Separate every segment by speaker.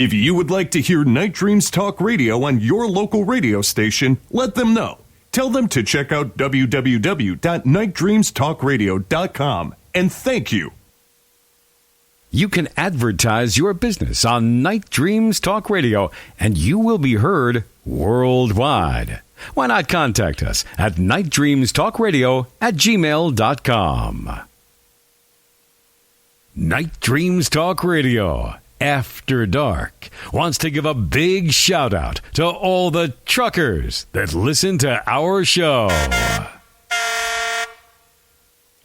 Speaker 1: If you would like to hear Night Dreams Talk Radio on your local radio station, let them know. Tell them to check out www.nightdreamstalkradio.com. And thank you.
Speaker 2: You can advertise your business on Night Dreams Talk Radio, and you will be heard worldwide. Why not contact us at nightdreamstalkradio@gmail.com. Night Dreams Talk Radio, After Dark, wants to give a big shout out to all the truckers that listen to our show.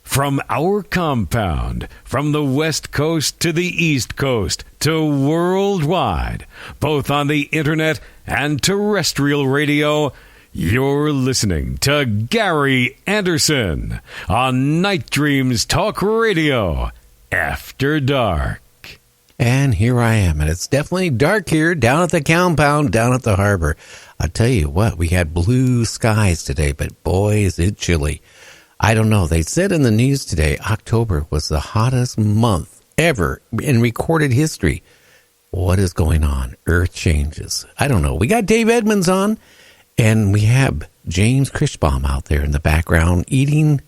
Speaker 2: From our compound, from the West Coast to the East Coast to worldwide, both on the internet and terrestrial radio, you're listening to Gary Anderson on Night Dreams Talk Radio, After Dark.
Speaker 3: And here I am, and it's definitely dark here down at the compound, down at the harbor. I'll tell you what, we had blue skies today, but boy, is it chilly. I don't know. They said in the news today, October was the hottest month ever in recorded history. What is going on? Earth changes. I don't know. We got Dave Emmons on, and we have James Christbaum out there in the background eating,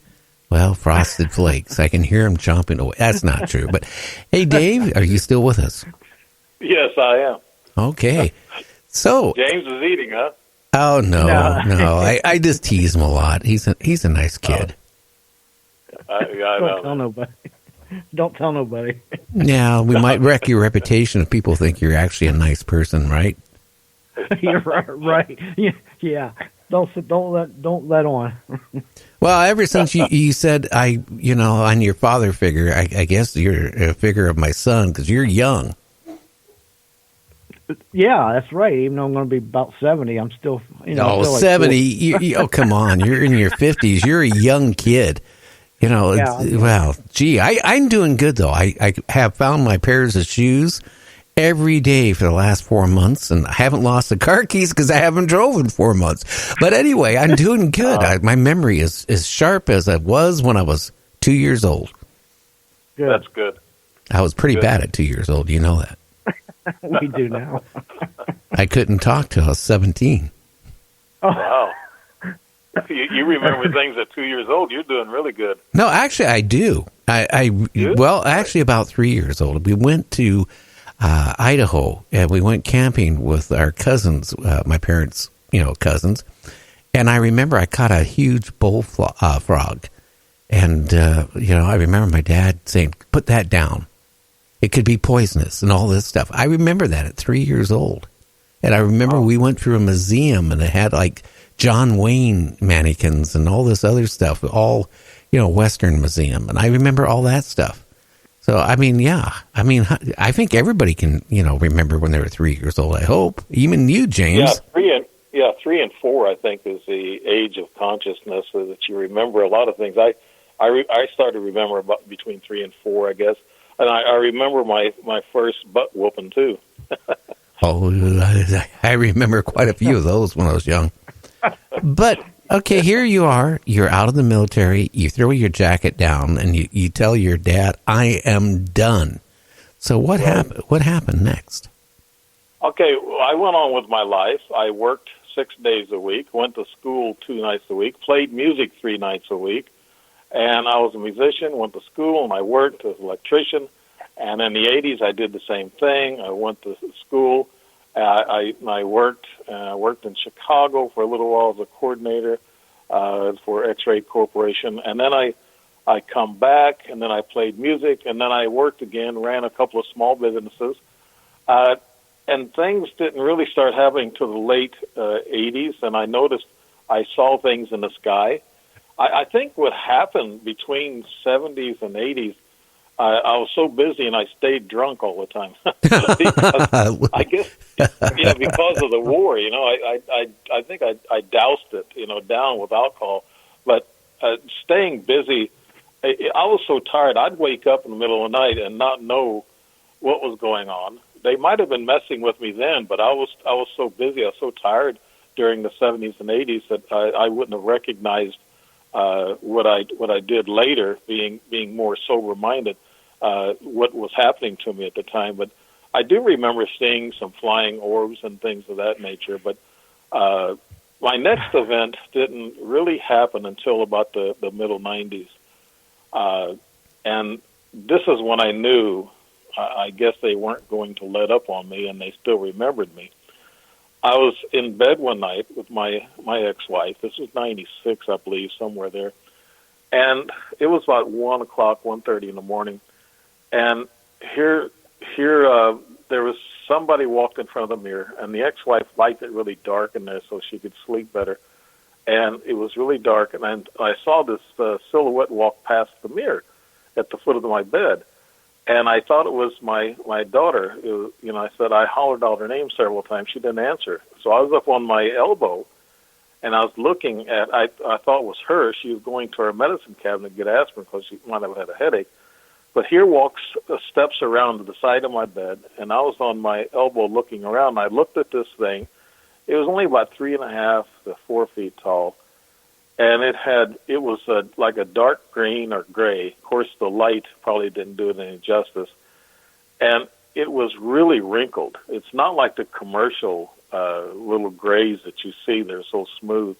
Speaker 3: well, frosted flakes. I can hear him chomping away. That's not true. But, hey, Dave, are you still with us?
Speaker 4: Yes, I am.
Speaker 3: Okay. So
Speaker 4: James is eating, huh?
Speaker 3: Oh, no. I just tease him a lot. He's a nice kid.
Speaker 4: Don't
Speaker 5: tell nobody. Don't tell nobody.
Speaker 3: Yeah, we might wreck your reputation if people think you're actually a nice person, right?
Speaker 5: You're right. Yeah. Don't let on.
Speaker 3: Well, ever since you said on your father figure, I guess you're a figure of my son because you're young.
Speaker 5: Yeah, that's right. Even though I'm going to be about 70, I'm still,
Speaker 3: Oh,
Speaker 5: still like
Speaker 3: 70. Oh, come on. You're in your 50s. You're a young kid. Well, gee, I'm doing good, though. I have found my pairs of shoes every day for the last 4 months, and I haven't lost the car keys because I haven't drove in 4 months. But anyway, I'm doing good. My memory is as sharp as it was when I was 2 years old.
Speaker 5: Good.
Speaker 4: That's good.
Speaker 3: I was pretty bad at 2 years old. You know that.
Speaker 5: We do now.
Speaker 3: I couldn't talk till I was 17.
Speaker 5: Oh.
Speaker 4: Wow. You remember things at 2 years old. You're doing really good.
Speaker 3: No, actually, I do. Actually, about 3 years old. We went to Idaho, and we went camping with our cousins, my parents' cousins. And I remember I caught a huge frog. And, I remember my dad saying, put that down. It could be poisonous and all this stuff. I remember that at 3 years old. And I remember we went through a museum, and it had like John Wayne mannequins and all this other stuff, all, Western museum. And I remember all that stuff. So, I think everybody can, remember when they were 3 years old, I hope. Even you, James.
Speaker 4: Yeah, 3 and 4, I think, is the age of consciousness so that you remember a lot of things. I started to remember about between 3 and 4, I guess. And I remember my first butt whooping, too.
Speaker 3: Oh, I remember quite a few of those when I was young. But, okay, here you are. You're out of the military. You throw your jacket down, and you tell your dad, I am done. So what happened? What happened next?
Speaker 4: Okay, I went on with my life. I worked 6 days a week, went to school 2 nights a week, played music 3 nights a week. And I was a musician, went to school, and I worked as an electrician. And in the 80s, I did the same thing. I went to school. I worked in Chicago for a little while as a coordinator for X-Ray Corporation. And then I come back, and then I played music, and then I worked again, ran a couple of small businesses. And things didn't really start happening till the late 80s, and I noticed I saw things in the sky. I think what happened between 70s and 80s, I was so busy and I stayed drunk all the time. I guess, because of the war, I think I doused it, down with alcohol. But staying busy, I was so tired, I'd wake up in the middle of the night and not know what was going on. They might have been messing with me then, but I was so busy, I was so tired during the 70s and 80s that I wouldn't have recognized what I did later, being more sober minded, what was happening to me at the time. But I do remember seeing some flying orbs and things of that nature, but my next event didn't really happen until about the middle 90s. And this is when I knew, I guess they weren't going to let up on me, and they still remembered me. I was in bed one night with my ex-wife. This was 96, I believe, somewhere there. And it was about 1 o'clock, 1:30 in the morning. And here, there was somebody walked in front of the mirror, and the ex-wife liked it really dark in there so she could sleep better. And it was really dark, and I saw this silhouette walk past the mirror at the foot of my bed. And I thought it was my daughter. I hollered out her name several times. She didn't answer. So I was up on my elbow, and I was looking at, I thought it was her. She was going to her medicine cabinet to get aspirin because she might have had a headache. But here walks steps around to the side of my bed, and I was on my elbow looking around. I looked at this thing. It was only about 3.5 to 4 feet tall, and it was like a dark green or gray. Of course, the light probably didn't do it any justice, and it was really wrinkled. It's not like the commercial little grays that you see. They're so smooth.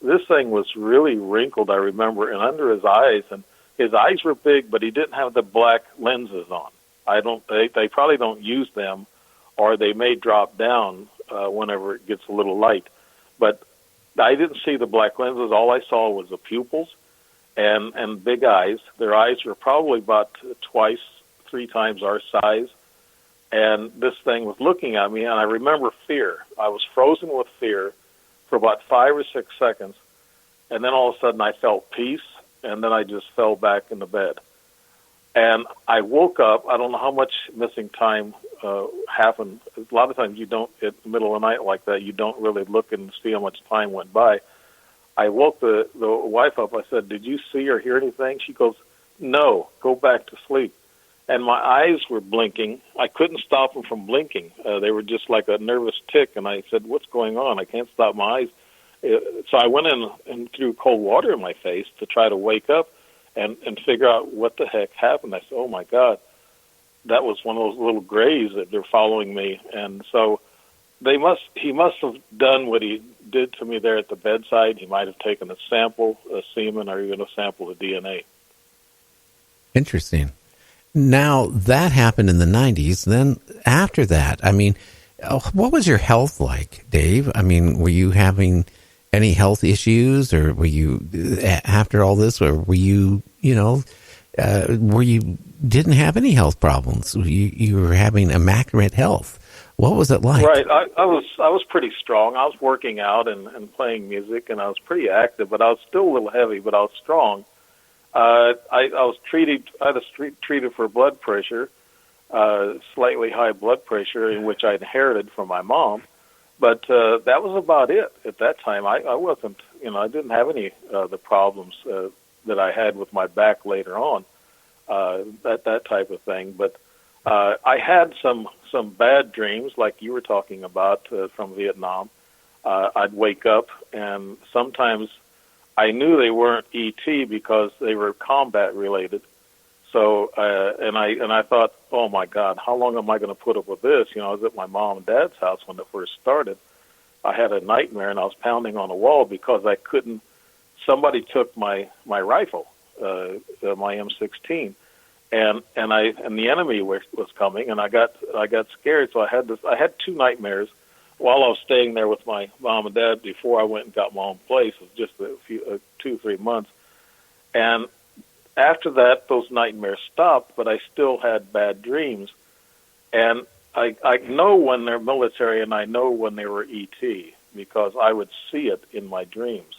Speaker 4: This thing was really wrinkled, I remember, and under his eyes, and his eyes were big, but he didn't have the black lenses on. They probably don't use them, or they may drop down whenever it gets a little light. But I didn't see the black lenses. All I saw was the pupils and big eyes. Their eyes were probably about 3 times our size. And this thing was looking at me, and I remember fear. I was frozen with fear for about 5 or 6 seconds, and then all of a sudden I felt peace, and then I just fell back in the bed. And I woke up. I don't know how much missing time happened. A lot of times you don't, at the middle of the night like that, you don't really look and see how much time went by. I woke the wife up. I said, "Did you see or hear anything?" She goes, "No, go back to sleep." And my eyes were blinking. I couldn't stop them from blinking. They were just like a nervous tick. And I said, "What's going on? I can't stop my eyes." So I went in and threw cold water in my face to try to wake up and figure out what the heck happened. I said, "Oh, my God, that was one of those little grays that they're following me." And so he must have done what he did to me there at the bedside. He might have taken a sample, a semen, or even a sample of DNA.
Speaker 3: Interesting. Now, that happened in the 90s. Then after that, I mean, what was your health like, Dave? I mean, were you having any health issues, or were you, after all this, or were you, were you didn't have any health problems? You were having immaculate health. What was it like?
Speaker 4: Right. I was pretty strong. I was working out and playing music, and I was pretty active, but I was still a little heavy, but I was strong. I was treated for blood pressure, slightly high blood pressure, in which I inherited from my mom. But that was about it at that time. I wasn't, I didn't have any the problems that I had with my back later on, that type of thing. But I had some bad dreams, like you were talking about from Vietnam. I'd wake up, and sometimes I knew they weren't ET because they were combat related. So, and I thought, oh my God, how long am I going to put up with this? I was at my mom and dad's house when it first started. I had a nightmare, and I was pounding on the wall because I couldn't. Somebody took my rifle, my M16, and the enemy was coming, and I got scared. So I had 2 nightmares while I was staying there with my mom and dad before I went and got my own place. It was just a few 2-3 months, and after that, those nightmares stopped, but I still had bad dreams. And I know when they're military, and I know when they were ET, because I would see it in my dreams.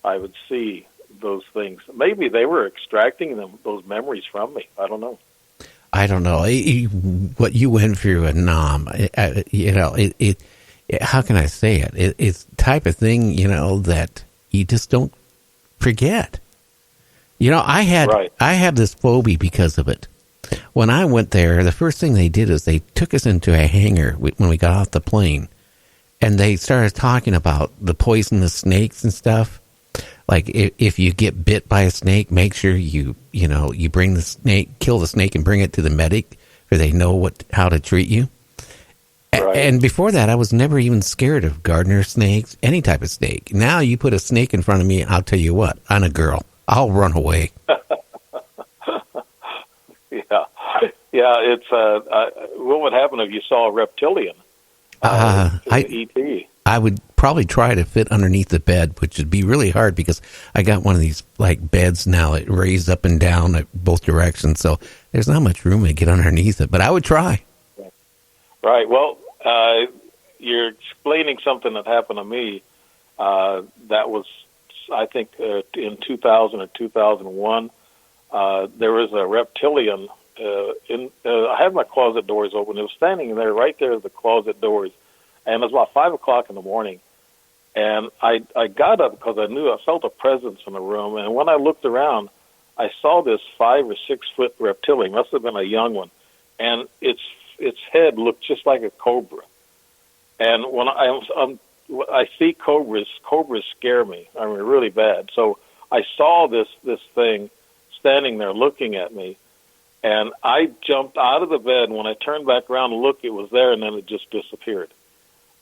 Speaker 4: I would see those things. Maybe they were extracting those memories from me. I don't know.
Speaker 3: I don't know. What you went through in Nam, how can I say it? It's the type of thing, that you just don't forget. I had this phobia because of it. When I went there, the first thing they did is they took us into a hangar when we got off the plane, and they started talking about the poisonous snakes and stuff. Like if you get bit by a snake, make sure you bring the snake, kill the snake, and bring it to the medic or they know how to treat you.
Speaker 4: Right.
Speaker 3: And before that, I was never even scared of gardener snakes, any type of snake. Now you put a snake in front of me, I'll tell you what, I'm a girl. I'll run away.
Speaker 4: Yeah. It's what would happen if you saw a reptilian? ET.
Speaker 3: I would probably try to fit underneath the bed, which would be really hard because I got one of these like beds now that raised up and down at both directions. So there's not much room to get underneath it, but I would try.
Speaker 4: Right. Well, you're explaining something that happened to me. That was, I think, in 2000 or 2001. There was a reptilian. I had my closet doors open. It was standing there, right there at the closet doors, and it was about 5:00 in the morning. And I got up because I felt a presence in the room. And when I looked around, I saw this 5 or 6 foot reptilian. Must have been a young one, and its head looked just like a cobra. And when I see cobras scare me. I mean, really bad. So I saw this thing standing there looking at me, and I jumped out of the bed. And when I turned back around and looked, it was there, and then it just disappeared.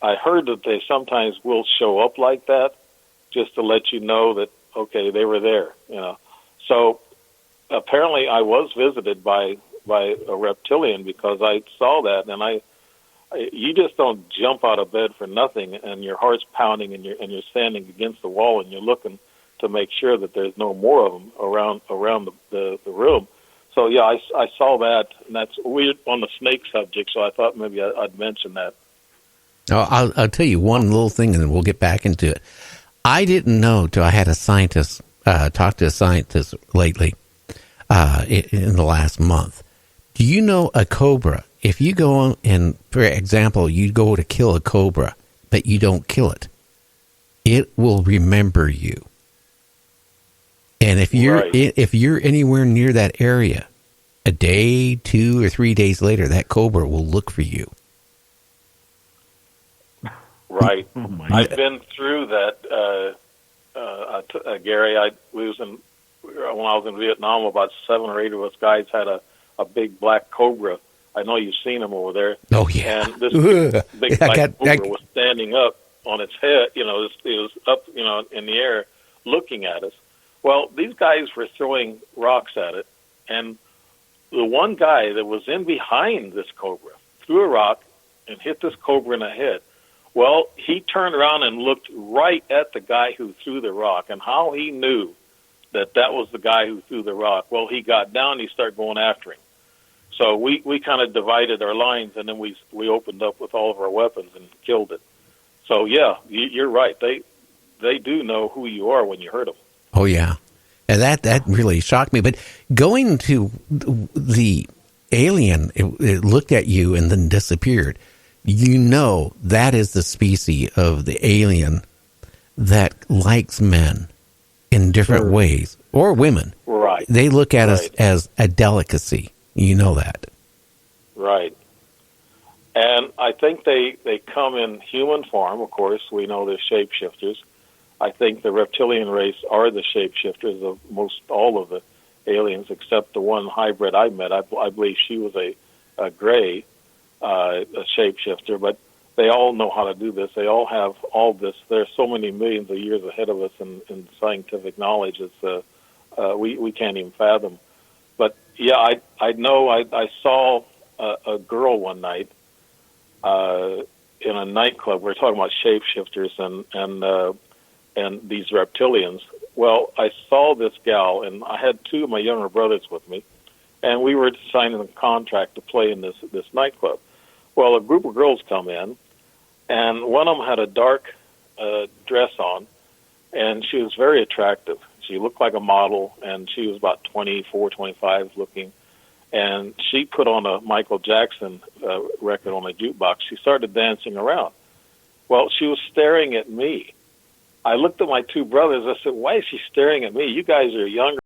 Speaker 4: I heard that they sometimes will show up like that, just to let you know that okay, they were there. So apparently, I was visited by a reptilian because I saw that, and you just don't jump out of bed for nothing, and your heart's pounding, and you're standing against the wall, and you're looking to make sure that there's no more of them around the room. So yeah, I saw that, and that's weird on the snake subject. So I thought maybe I'd mention that.
Speaker 3: I'll tell you one little thing, and then we'll get back into it. I didn't know till I had a scientist talk to a scientist lately in the last month. Do you know a cobra? If you go and, for example, you go to kill a cobra, but you don't kill it, it will remember you. And if you're anywhere near that area, a day, 2 or 3 days later, that cobra will look for you.
Speaker 4: Right.
Speaker 5: Oh
Speaker 4: I've been through that, Gary. When I was in Vietnam, about 7 or 8 of us guys had a big black cobra. I know you've seen them over there.
Speaker 3: Oh, yeah.
Speaker 4: And this big black cobra was standing up on its head. It was up, in the air looking at us. Well, these guys were throwing rocks at it, and the one guy that was in behind this cobra threw a rock and hit this cobra in the head. Well, he turned around and looked right at the guy who threw the rock, and how he knew that was the guy who threw the rock. Well, he got down and he started going after him. So we kind of divided our lines, and then we opened up with all of our weapons and killed it. So, yeah, you're right. They do know who you are when you hurt them.
Speaker 3: Oh, yeah. And that really shocked me. But going to the alien, it looked at you and then disappeared. That is the species of the alien that likes men in different ways, or women.
Speaker 4: Right.
Speaker 3: They look at us as a delicacy. You know that.
Speaker 4: Right. And I think they come in human form, of course. We know they're shapeshifters. I think the reptilian race are the shapeshifters of most all of the aliens, except the one hybrid I met. I believe she was a gray a shapeshifter, but they all know how to do this. They all have all this. There's so many millions of years ahead of us in scientific knowledge. It's we can't even fathom. But yeah, I know I saw a girl one night in a nightclub. We're talking about shapeshifters and these reptilians. Well, I saw this gal, and I had 2 of my younger brothers with me, and we were signing a contract to play in this nightclub. Well, a group of girls come in, and one of them had a dark dress on, and she was very attractive. She looked like a model, and she was about 24, 25 looking, and she put on a Michael Jackson record on a jukebox. She started dancing around. Well, she was staring at me. I looked at my 2 brothers. I said, why is she staring at me? You guys are younger